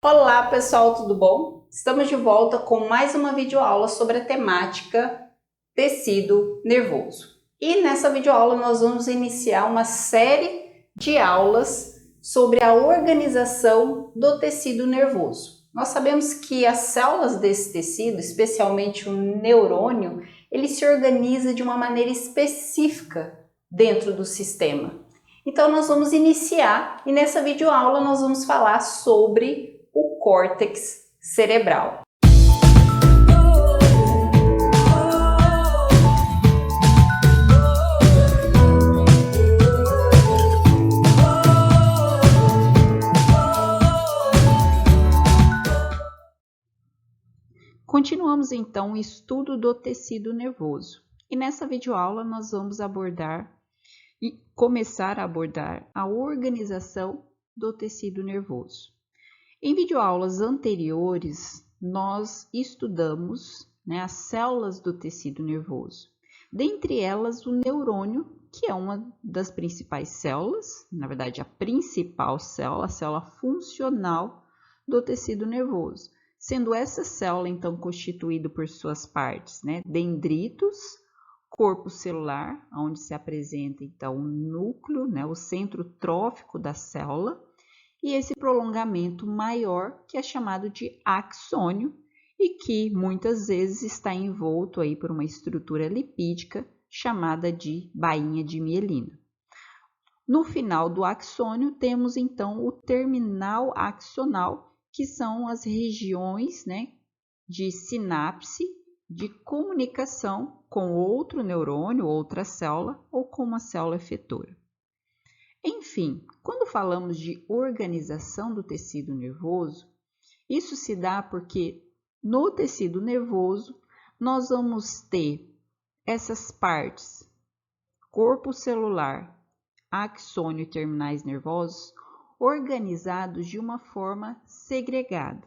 Olá pessoal, tudo bom? Estamos de volta com mais uma videoaula sobre a temática tecido nervoso. E nessa videoaula nós vamos iniciar uma série de aulas sobre a organização do tecido nervoso. Nós sabemos que as células desse tecido, especialmente o neurônio, ele se organiza de uma maneira específica dentro do sistema. Então nós vamos iniciar e nessa videoaula nós vamos falar sobre o córtex cerebral. Continuamos então o estudo do tecido nervoso. E nessa videoaula nós vamos abordar e começar a abordar a organização do tecido nervoso. Em videoaulas anteriores, nós estudamos as células do tecido nervoso. Dentre elas, o neurônio, que é uma das principais células, na verdade, a principal célula, a célula funcional do tecido nervoso. Sendo essa célula, então, constituída por suas partes, dendritos, corpo celular, onde se apresenta, então, o núcleo, o centro trófico da célula, e esse prolongamento maior que é chamado de axônio e que muitas vezes está envolto aí por uma estrutura lipídica chamada de bainha de mielina. No final do axônio temos então o terminal axonal, que são as regiões de sinapse, de comunicação com outro neurônio, outra célula ou com uma célula efetora. Enfim, quando falamos de organização do tecido nervoso, isso se dá porque no tecido nervoso nós vamos ter essas partes, corpo celular, axônio e terminais nervosos, organizados de uma forma segregada.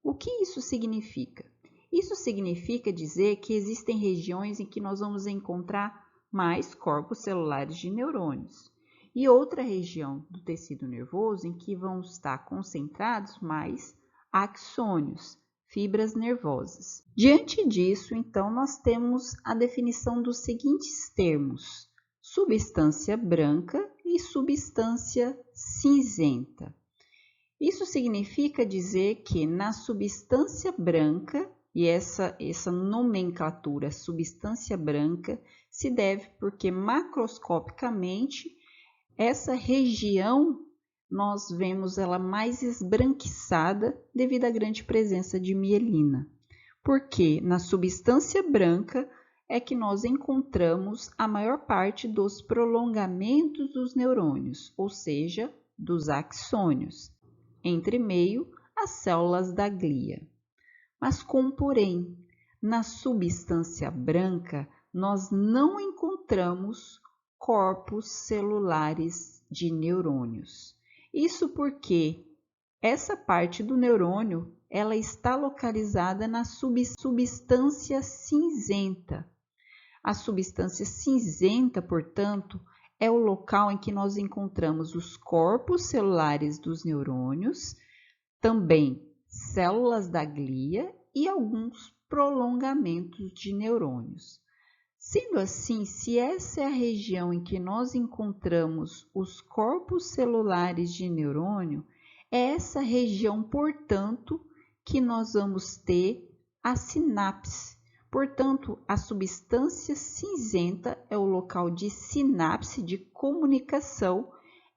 O que isso significa? Isso significa dizer que existem regiões em que nós vamos encontrar mais corpos celulares de neurônios. E outra região do tecido nervoso em que vão estar concentrados mais axônios, fibras nervosas. Diante disso, então, nós temos a definição dos seguintes termos: substância branca e substância cinzenta. Isso significa dizer que na substância branca, e essa nomenclatura substância branca se deve porque macroscopicamente essa região nós vemos ela mais esbranquiçada devido à grande presença de mielina, porque na substância branca é que nós encontramos a maior parte dos prolongamentos dos neurônios, ou seja, dos axônios, entre meio as células da glia. Mas com porém, na substância branca nós não encontramos corpos celulares de neurônios. Isso porque essa parte do neurônio ela está localizada na substância cinzenta. A substância cinzenta, portanto, é o local em que nós encontramos os corpos celulares dos neurônios, também células da glia e alguns prolongamentos de neurônios. Sendo assim, se essa é a região em que nós encontramos os corpos celulares de neurônio, é essa região, portanto, que nós vamos ter a sinapse. Portanto, a substância cinzenta é o local de sinapse, de comunicação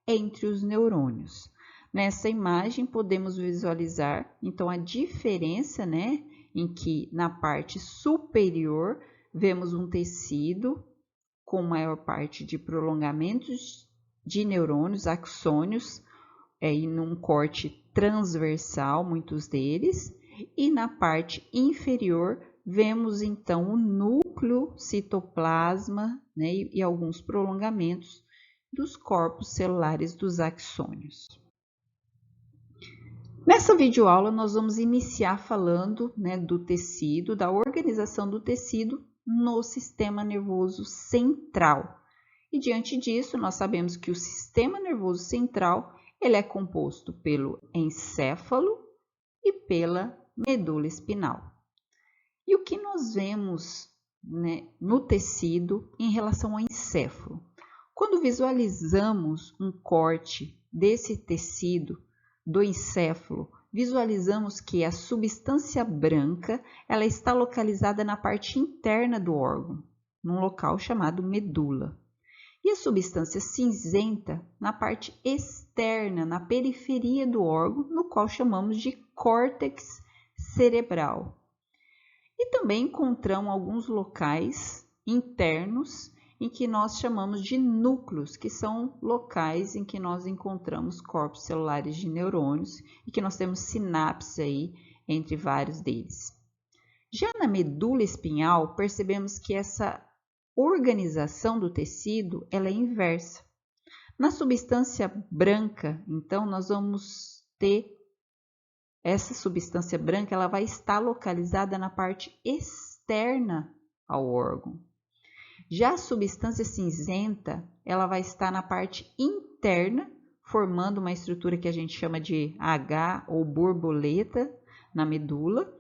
entre os neurônios. Nessa imagem, podemos visualizar, então, a diferença, em que na parte superior vemos um tecido com maior parte de prolongamentos de neurônios, axônios, em um corte transversal, muitos deles, e na parte inferior vemos então o núcleo, citoplasma, e alguns prolongamentos dos corpos celulares dos axônios. Nessa videoaula nós vamos iniciar falando do tecido, da organização do tecido no sistema nervoso central. E diante disso, nós sabemos que o sistema nervoso central ele é composto pelo encéfalo, e pela medula espinal. E o que nós vemos, né, no tecido em relação ao encéfalo? Quando visualizamos um corte desse tecido do encéfalo, visualizamos que a substância branca ela está localizada na parte interna do órgão, num local chamado medula. E a substância cinzenta na parte externa, na periferia do órgão, no qual chamamos de córtex cerebral. E também encontramos alguns locais internos em que nós chamamos de núcleos, que são locais em que nós encontramos corpos celulares de neurônios e que nós temos sinapses aí entre vários deles. Já na medula espinhal, percebemos que essa organização do tecido ela é inversa. Na substância branca, então, nós vamos ter essa substância branca, ela vai estar localizada na parte externa ao órgão. Já a substância cinzenta, ela vai estar na parte interna, formando uma estrutura que a gente chama de H ou borboleta na medula.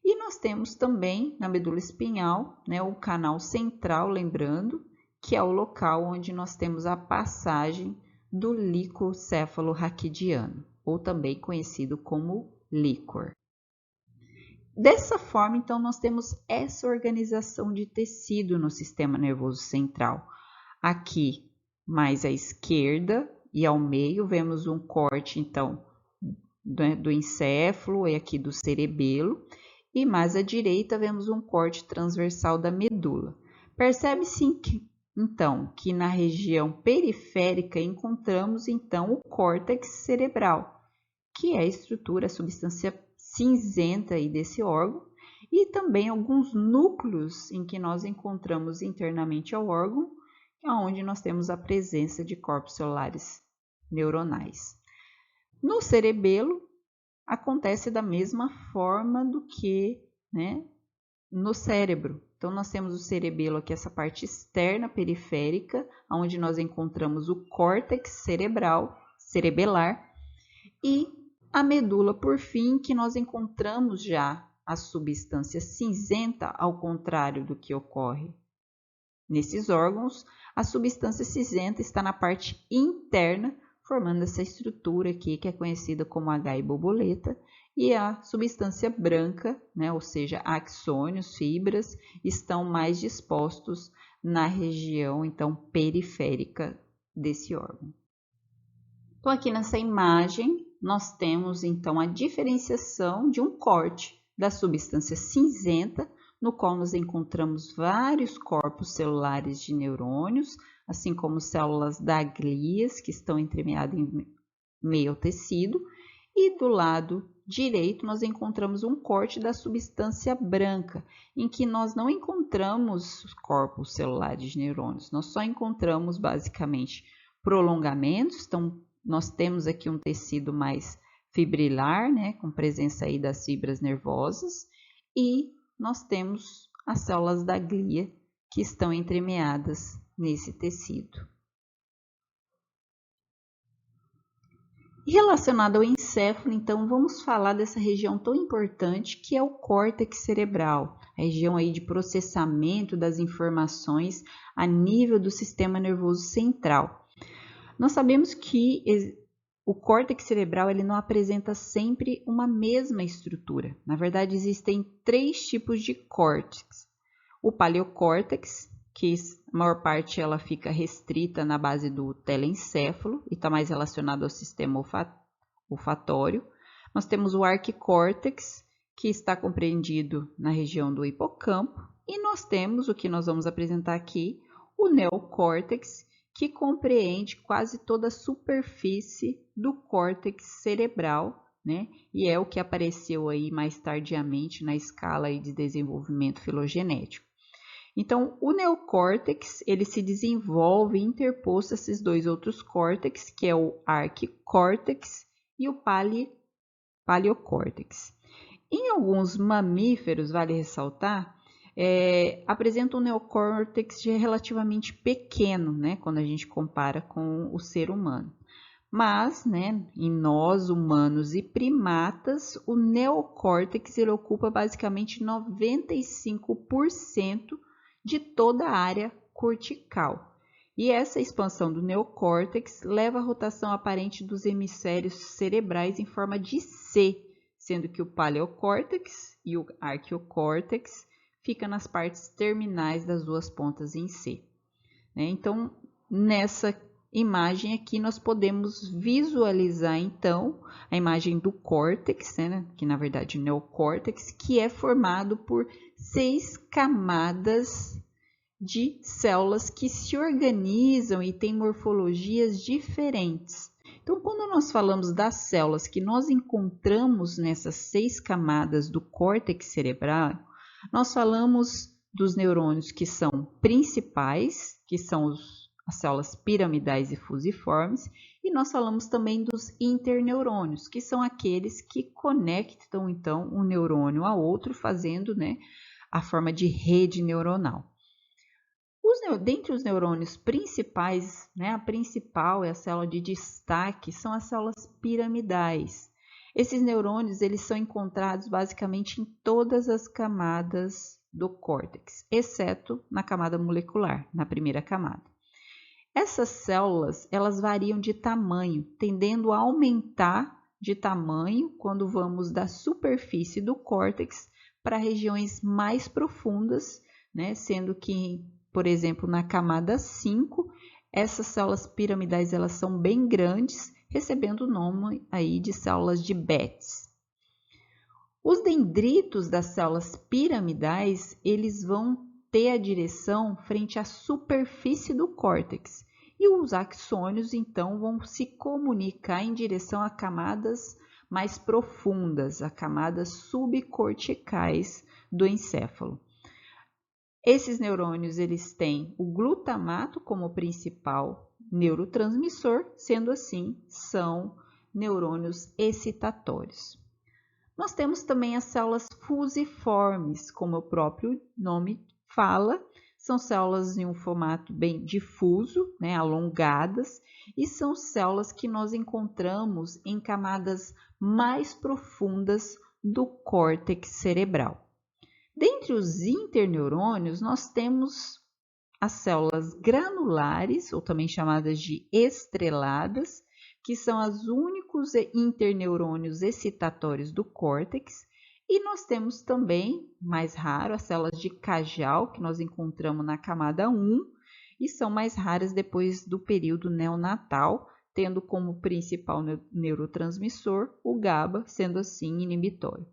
E nós temos também na medula espinhal, né, o canal central, lembrando, que é o local onde nós temos a passagem do líquor cefalorraquidiano, ou também conhecido como líquor. Dessa forma, então, nós temos essa organização de tecido no sistema nervoso central. Aqui, mais à esquerda e ao meio, vemos um corte, então, do encéfalo e aqui do cerebelo. E mais à direita, vemos um corte transversal da medula. Percebe-se, então, que na região periférica encontramos, então, o córtex cerebral, que é a estrutura, a substância cinzenta aí desse órgão, e também alguns núcleos em que nós encontramos internamente ao órgão, onde nós temos a presença de corpos celulares neuronais. No cerebelo, acontece da mesma forma do que, né, no cérebro. Então, nós temos o cerebelo aqui, essa parte externa periférica, onde nós encontramos o córtex cerebelar, e a medula, por fim, que nós encontramos já a substância cinzenta, ao contrário do que ocorre nesses órgãos, a substância cinzenta está na parte interna, formando essa estrutura aqui, que é conhecida como H e borboleta, e a substância branca, né, ou seja, axônios, fibras, estão mais dispostos na região, então, periférica desse órgão. Então, aqui nessa imagem, nós temos, então, a diferenciação de um corte da substância cinzenta, no qual nós encontramos vários corpos celulares de neurônios, assim como células da glias, que estão entremeadas em meio ao tecido, e do lado direito nós encontramos um corte da substância branca, em que nós não encontramos corpos celulares de neurônios, nós só encontramos basicamente prolongamentos. Então, nós temos aqui um tecido mais fibrilar, né, com presença aí das fibras nervosas, e nós temos as células da glia que estão entremeadas nesse tecido. E relacionado ao encéfalo, então, vamos falar dessa região tão importante que é o córtex cerebral, a região aí de processamento das informações a nível do sistema nervoso central. Nós sabemos que o córtex cerebral ele não apresenta sempre uma mesma estrutura. Na verdade, existem 3 tipos de córtex. O paleocórtex, que a maior parte ela fica restrita na base do telencéfalo e está mais relacionado ao sistema olfatório. Nós temos o arquicórtex, que está compreendido na região do hipocampo. E nós temos, o que nós vamos apresentar aqui, o neocórtex, que compreende quase toda a superfície do córtex cerebral, né? E é o que apareceu aí mais tardiamente na escala aí de desenvolvimento filogenético. Então, o neocórtex, ele se desenvolve interposto a esses 2 outros córtex, que é o arquicórtex e o paleocórtex. Em alguns mamíferos, vale ressaltar, apresenta um neocórtex relativamente pequeno, né, quando a gente compara com o ser humano. Mas, né, em nós, humanos e primatas, o neocórtex ele ocupa basicamente 95% de toda a área cortical. E essa expansão do neocórtex leva à rotação aparente dos hemisférios cerebrais em forma de C, sendo que o paleocórtex e o arqueocórtex ficam nas partes terminais das duas pontas em C. Então, nessa imagem aqui nós podemos visualizar então a imagem do córtex, né, que na verdade é o neocórtex, que é formado por 6 camadas de células que se organizam e têm morfologias diferentes. Então, quando nós falamos das células que nós encontramos nessas 6 camadas do córtex cerebral, nós falamos dos neurônios que são principais, que são as células piramidais e fusiformes, e nós falamos também dos interneurônios, que são aqueles que conectam então um neurônio a outro, fazendo, né, a forma de rede neuronal. Dentre os neurônios principais, né, a principal é a célula de destaque, são as células piramidais. Esses neurônios eles são encontrados basicamente em todas as camadas do córtex, exceto na camada molecular, na primeira camada. Essas células elas variam de tamanho, tendendo a aumentar de tamanho quando vamos da superfície do córtex para regiões mais profundas, né, sendo que, por exemplo, na camada 5, essas células piramidais elas são bem grandes, recebendo o nome aí de células de Betz. Os dendritos das células piramidais, eles vão ter a direção frente à superfície do córtex, e os axônios então vão se comunicar em direção a camadas mais profundas, a camadas subcorticais do encéfalo. Esses neurônios eles têm o glutamato como principal neurotransmissor, sendo assim, são neurônios excitatórios. Nós temos também as células fusiformes, como o próprio nome fala, são células em um formato bem difuso, né, alongadas, e são células que nós encontramos em camadas mais profundas do córtex cerebral. Dentre os interneurônios, nós temos as células granulares, ou também chamadas de estreladas, que são os únicos interneurônios excitatórios do córtex. E nós temos também, mais raro, as células de Kajal, que nós encontramos na camada 1, e são mais raras depois do período neonatal, tendo como principal neurotransmissor o GABA, sendo assim inibitório.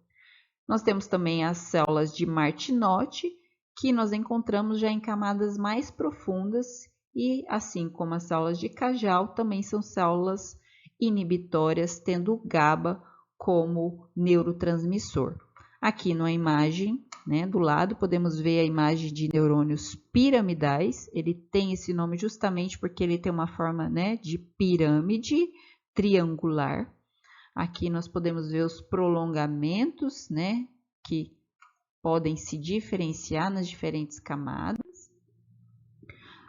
Nós temos também as células de Martinotti, que nós encontramos já em camadas mais profundas e, assim como as células de Kajal, também são células inibitórias, tendo o GABA como neurotransmissor. Aqui na imagem, né, do lado, podemos ver a imagem de neurônios piramidais. Ele tem esse nome justamente porque ele tem uma forma, né, de pirâmide triangular. Aqui nós podemos ver os prolongamentos, né, que podem se diferenciar nas diferentes camadas.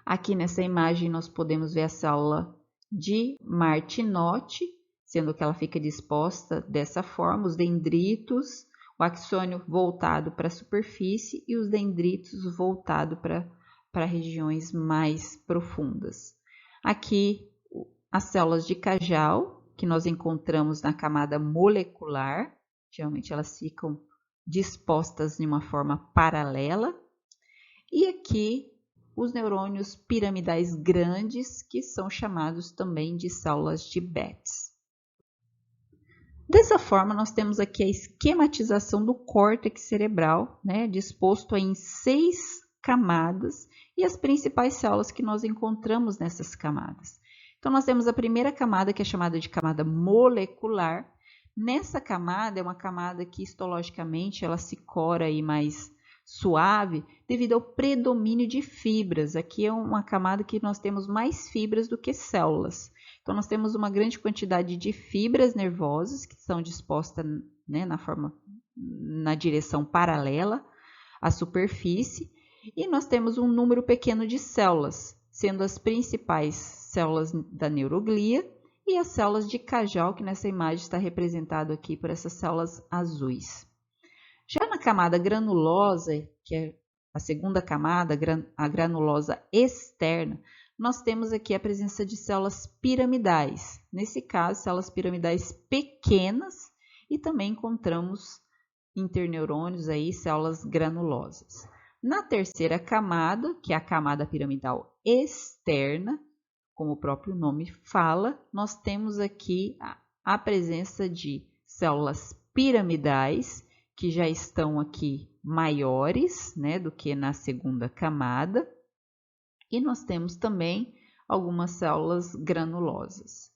Aqui nessa imagem nós podemos ver a célula de Martinotti, sendo que ela fica disposta dessa forma, os dendritos, o axônio voltado para a superfície e os dendritos voltado para regiões mais profundas. Aqui as células de Kajal, que nós encontramos na camada molecular, geralmente elas ficam dispostas de uma forma paralela. E aqui os neurônios piramidais grandes, que são chamados também de células de Betz. Dessa forma, nós temos aqui a esquematização do córtex cerebral, né, disposto em 6 camadas, e as principais células que nós encontramos nessas camadas. Então, nós temos a primeira camada, que é chamada de camada molecular. Nessa camada, é uma camada que histologicamente ela se cora aí mais suave devido ao predomínio de fibras. Aqui é uma camada que nós temos mais fibras do que células. Então, nós temos uma grande quantidade de fibras nervosas que são dispostas, né, na direção paralela à superfície. E nós temos um número pequeno de células, sendo as principais células da neuroglia e as células de Cajal, que nessa imagem está representado aqui por essas células azuis. Já na camada granulosa, que é a segunda camada, a granulosa externa, nós temos aqui a presença de células piramidais. Nesse caso, células piramidais pequenas, e também encontramos interneurônios aí, células granulosas. Na terceira camada, que é a camada piramidal externa, como o próprio nome fala, nós temos aqui a presença de células piramidais, que já estão aqui maiores, né, do que na segunda camada. E nós temos também algumas células granulosas.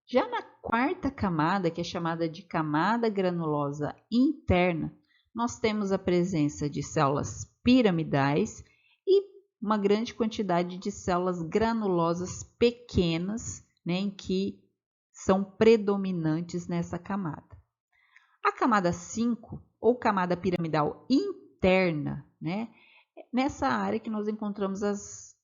Já na quarta camada, que é chamada de camada granulosa interna, nós temos a presença de células piramidais e uma grande quantidade de células granulosas pequenas, né, em que são predominantes nessa camada. A camada 5, ou camada piramidal interna, né, nessa área que nós encontramos as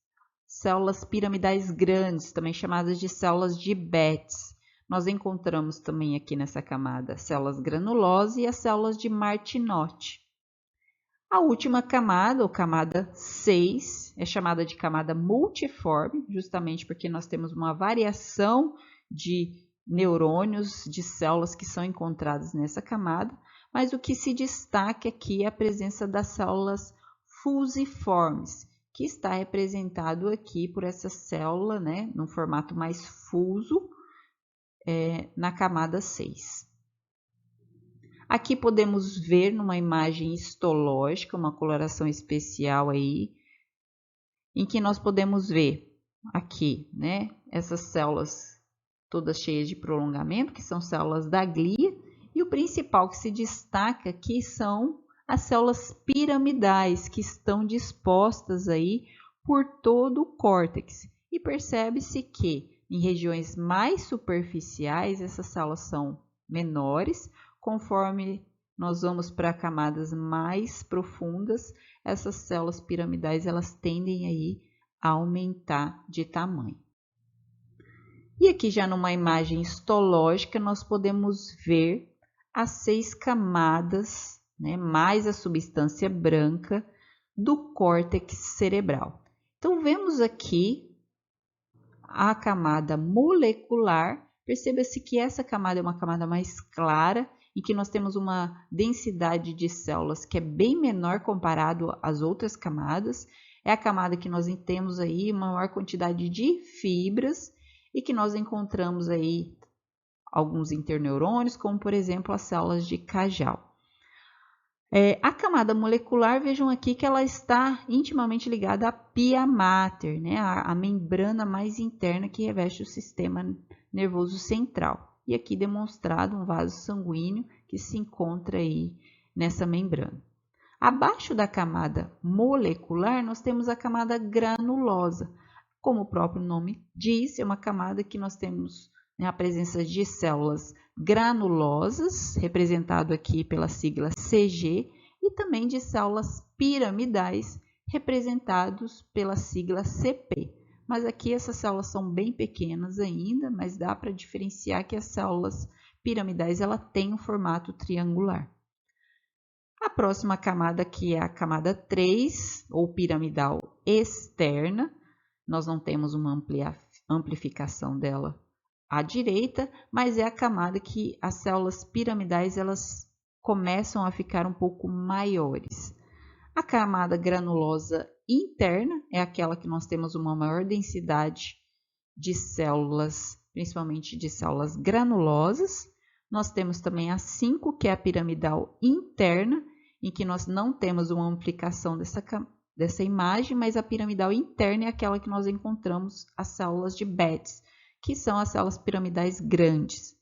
células piramidais grandes, também chamadas de células de Betz. Nós encontramos também aqui nessa camada células granulosas e as células de Martinotti. A última camada, ou camada 6, é chamada de camada multiforme, justamente porque nós temos uma variação de neurônios, de células que são encontradas nessa camada, mas o que se destaca aqui é a presença das células fusiformes, que está representado aqui por essa célula, né, num formato mais fuso, na camada 6. Aqui podemos ver numa imagem histológica, uma coloração especial aí, em que nós podemos ver aqui, né, essas células todas cheias de prolongamento, que são células da glia, e o principal que se destaca aqui são as células piramidais, que estão dispostas aí por todo o córtex. E percebe-se que em regiões mais superficiais, essas células são menores. Conforme nós vamos para camadas mais profundas, essas células piramidais elas tendem aí a aumentar de tamanho. E aqui já numa imagem histológica, nós podemos ver as 6 camadas, né, mais a substância branca do córtex cerebral. Então, vemos aqui a camada molecular. Perceba-se que essa camada é uma camada mais clara, em que nós temos uma densidade de células que é bem menor comparado às outras camadas. É a camada que nós temos aí uma maior quantidade de fibras e que nós encontramos aí alguns interneurônios, como por exemplo as células de Cajal. A camada molecular, vejam aqui que ela está intimamente ligada à pia mater, né? A membrana mais interna que reveste o sistema nervoso central. E aqui demonstrado um vaso sanguíneo que se encontra aí nessa membrana. Abaixo da camada molecular, nós temos a camada granulosa. Como o próprio nome diz, é uma camada que nós temos, né, a presença de células granulosas, representado aqui pela sigla CG, e também de células piramidais, representados pela sigla CP. Mas aqui essas células são bem pequenas ainda, mas dá para diferenciar que as células piramidais ela tem um formato triangular. A próxima camada, que é a camada 3, ou piramidal externa, nós não temos uma amplificação dela à direita, mas é a camada que as células piramidais elas começam a ficar um pouco maiores. A camada granulosa interna é aquela que nós temos uma maior densidade de células, principalmente de células granulosas. Nós temos também a 5, que é a piramidal interna, em que nós não temos uma amplificação dessa imagem, mas a piramidal interna é aquela que nós encontramos as células de Betz, que são as células piramidais grandes.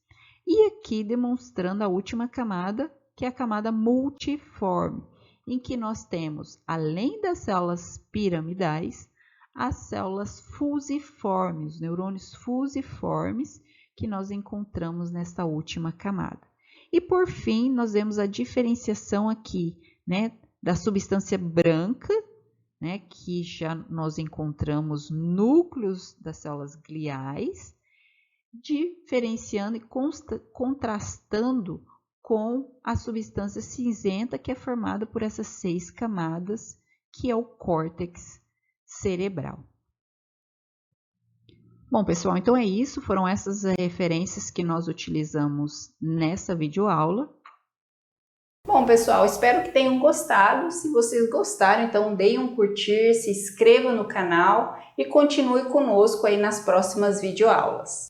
E aqui demonstrando a última camada, que é a camada multiforme, em que nós temos, além das células piramidais, as células fusiformes, os neurônios fusiformes, que nós encontramos nesta última camada. E por fim, nós vemos a diferenciação aqui, né, da substância branca, né, que já nós encontramos núcleos das células gliais, diferenciando e contrastando com a substância cinzenta que é formada por essas 6 camadas, que é o córtex cerebral. Bom, pessoal, então é isso. Foram essas referências que nós utilizamos nessa videoaula. Bom, pessoal, espero que tenham gostado. Se vocês gostaram, então deem um curtir, se inscrevam no canal e continue conosco aí nas próximas videoaulas.